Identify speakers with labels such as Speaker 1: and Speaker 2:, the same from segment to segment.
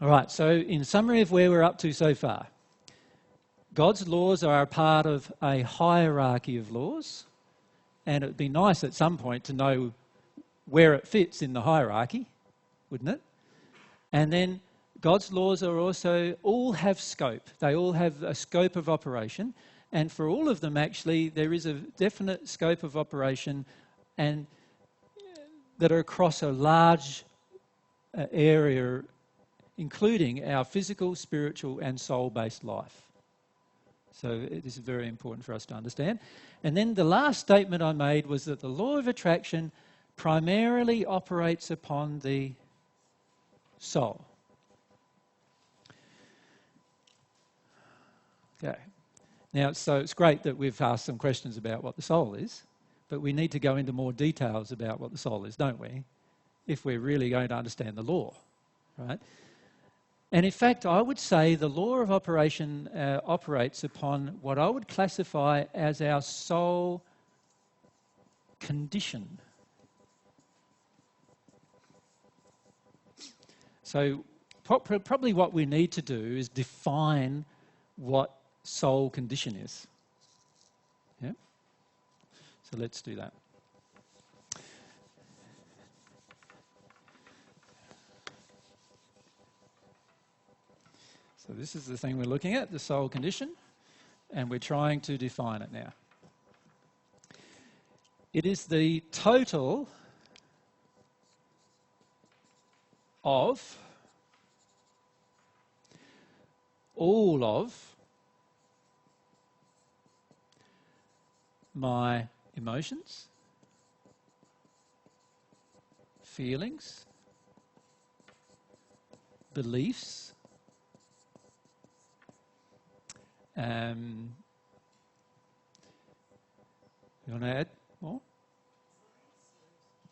Speaker 1: All right, so in summary of where we're up to so far, God's laws are a part of a hierarchy of laws, and it would be nice at some point to know where it fits in the hierarchy, wouldn't it? And then God's laws are also, all have scope. They all have a scope of operation, and for all of them actually there is a definite scope of operation and that are across a large area, including our physical, spiritual and soul-based life. So this is very important for us to understand. And then the last statement I made was that the law of attraction primarily operates upon the soul. Okay. Now, so it's great that we've asked some questions about what the soul is, but we need to go into more details about what the soul is, don't we? If we're really going to understand the law, right? And in fact, I would say the law of operation operates upon what I would classify as our soul condition. So probably what we need to do is define what soul condition is. Yeah? So let's do that. So this is the thing we're looking at, the soul condition, and we're trying to define it now. It is the total of all of my emotions, feelings, beliefs, you want to add more?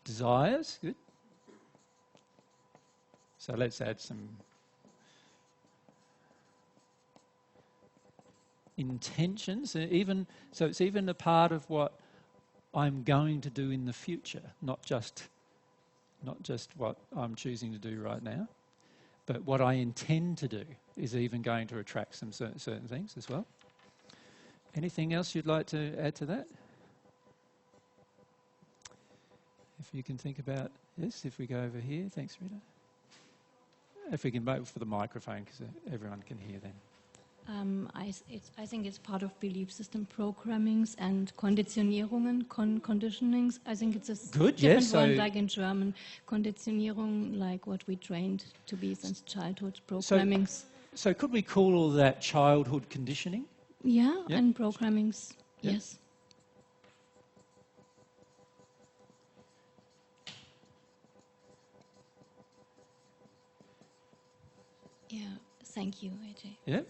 Speaker 1: Desires, good. So let's add some intentions. So it's even a part of what I'm going to do in the future, not just what I'm choosing to do right now, but what I intend to do is even going to attract some certain things as well. Anything else you'd like to add to that? If you can think about this, if we go over here, thanks Rita. If we can vote for the microphone because everyone can hear then.
Speaker 2: I think it's part of belief system programmings and Konditionierungen, conditionings. I think it's a
Speaker 1: good,
Speaker 2: different
Speaker 1: yes,
Speaker 2: one, like in German. Konditionierung, like what we trained to be since childhood, programmings.
Speaker 1: So could we call all that childhood conditioning?
Speaker 2: Yeah,
Speaker 1: Yep.
Speaker 2: and programmings,
Speaker 1: Yep.
Speaker 2: yes. Yeah, thank you, AJ.
Speaker 1: Yeah,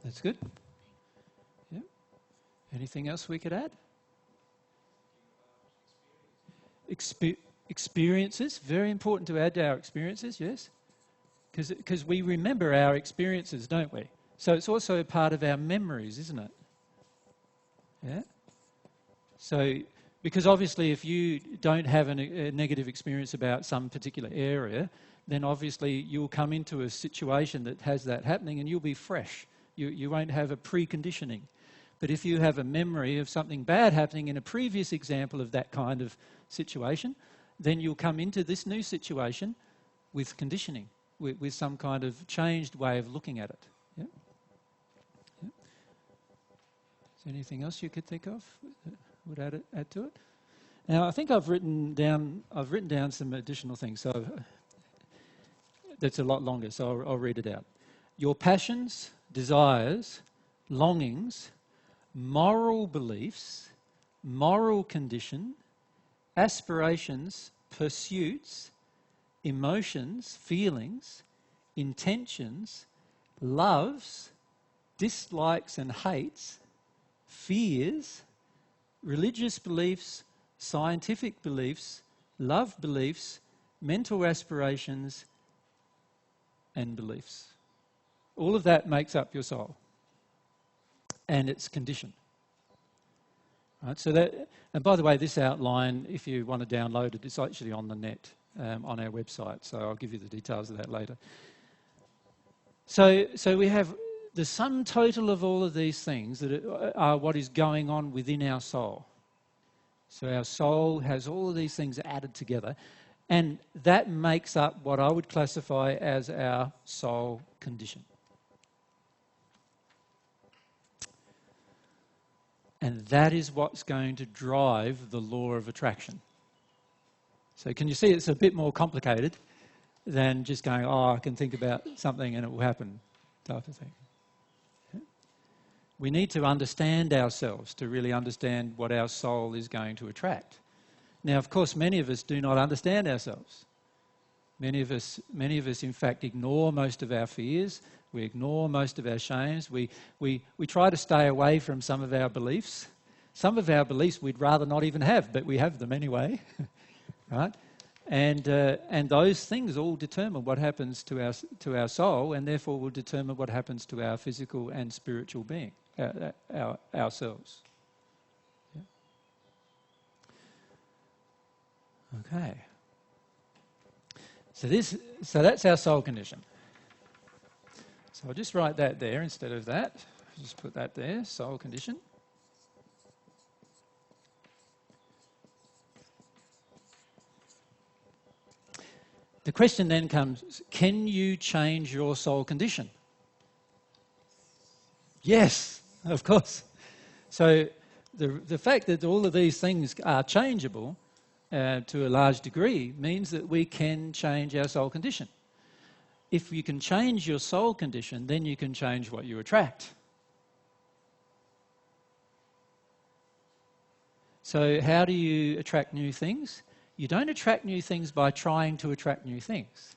Speaker 1: that's good. Yeah. Anything else we could add? Experiences, very important to add to our experiences, yes. Because we remember our experiences, don't we? So it's also a part of our memories, isn't it? Yeah. So, because obviously if you don't have a negative experience about some particular area, then obviously you'll come into a situation that has that happening and you'll be fresh. You won't have a preconditioning. But if you have a memory of something bad happening in a previous example of that kind of situation, then you'll come into this new situation with conditioning, with some kind of changed way of looking at it. Yeah? Yeah. Is there anything else you could think of that would add to it? Now, I think I've written down some additional things. So that's a lot longer, so I'll read it out. Your passions, desires, longings, moral beliefs, moral condition, aspirations, pursuits, emotions, feelings, intentions, loves, dislikes and hates, fears, religious beliefs, scientific beliefs, love beliefs, mental aspirations, and beliefs. All of that makes up your soul and its condition. Right, so that, and by the way, this outline, if you want to download it, it's actually on the net, on our website, so I'll give you the details of that later. So we have the sum total of all of these things that are what is going on within our soul. So our soul has all of these things added together, and that makes up what I would classify as our soul condition. And that is what's going to drive the law of attraction. So can you see it's a bit more complicated than just going, oh, I can think about something and it will happen type of thing. We need to understand ourselves to really understand what our soul is going to attract. Now, of course, many of us do not understand ourselves. Many of us, in fact, ignore most of our fears. We ignore most of our shames. We try to stay away from some of our beliefs. Some of our beliefs we'd rather not even have, but we have them anyway, right? And those things all determine what happens to our soul, and therefore will determine what happens to our physical and spiritual being, ourselves. Yeah. Okay. So that's our soul condition. So I'll just write that there instead of that. Just put that there, soul condition. The question then comes, can you change your soul condition? Yes, of course. So the fact that all of these things are changeable to a large degree means that we can change our soul condition. If you can change your soul condition, then you can change what you attract. So how do you attract new things? You don't attract new things by trying to attract new things.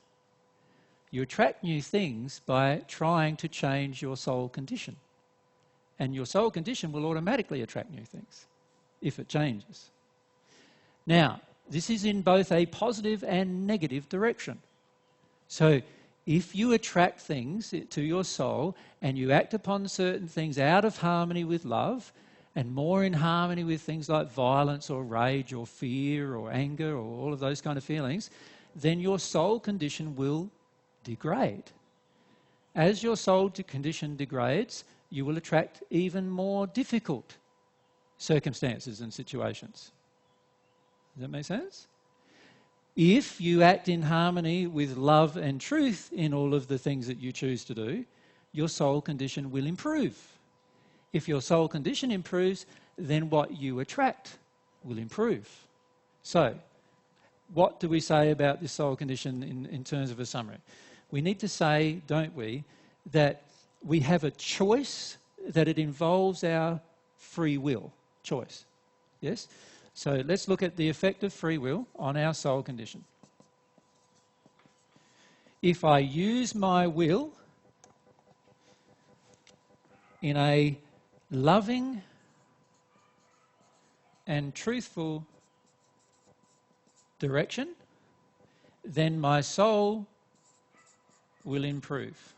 Speaker 1: You attract new things by trying to change your soul condition. And your soul condition will automatically attract new things if it changes. Now, this is in both a positive and negative direction. So if you attract things to your soul and you act upon certain things out of harmony with love and more in harmony with things like violence or rage or fear or anger or all of those kind of feelings, then your soul condition will degrade. As your soul condition degrades, you will attract even more difficult circumstances and situations. Does that make sense? If you act in harmony with love and truth in all of the things that you choose to do, your soul condition will improve. If your soul condition improves, then what you attract will improve. So, what do we say about this soul condition in terms of a summary? We need to say, don't we, that we have a choice, that it involves our free will choice. Yes? So let's look at the effect of free will on our soul condition. If I use my will in a loving and truthful direction, then my soul will improve.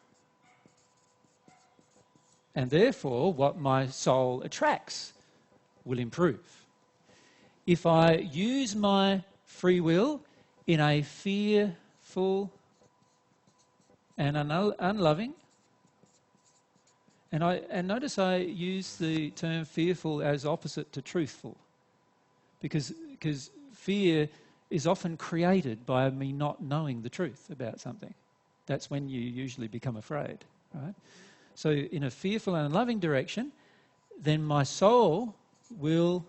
Speaker 1: And therefore, what my soul attracts will improve. If I use my free will in a fearful and unloving, and notice I use the term fearful as opposite to truthful, because fear is often created by me not knowing the truth about something. That's when you usually become afraid, right? So in a fearful and unloving direction, then my soul will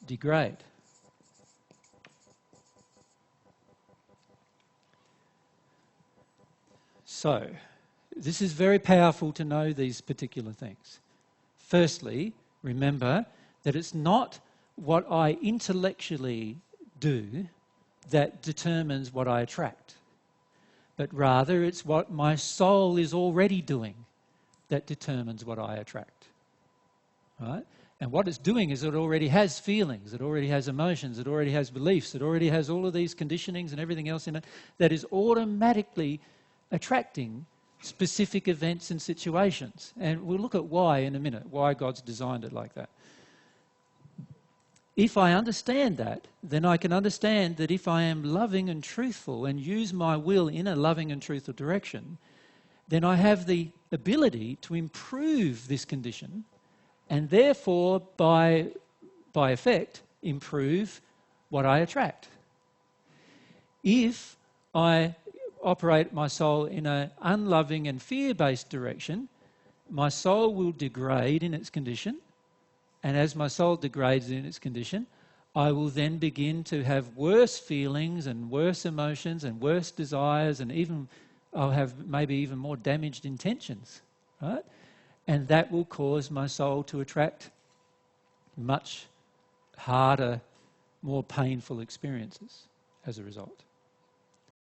Speaker 1: degrade. So, this is very powerful to know these particular things. Firstly, remember that it's not what I intellectually do that determines what I attract, but rather it's what my soul is already doing that determines what I attract. Right? And what it's doing is it already has feelings, it already has emotions, it already has beliefs, it already has all of these conditionings and everything else in it that is automatically attracting specific events and situations. And we'll look at why in a minute, why God's designed it like that. If I understand that, then I can understand that if I am loving and truthful and use my will in a loving and truthful direction, then I have the ability to improve this condition and therefore, by effect, improve what I attract. If I operate my soul in an unloving and fear-based direction, my soul will degrade in its condition, and as my soul degrades in its condition, I will then begin to have worse feelings and worse emotions and worse desires, and even I'll have maybe even more damaged intentions, right? And that will cause my soul to attract much harder, more painful experiences as a result.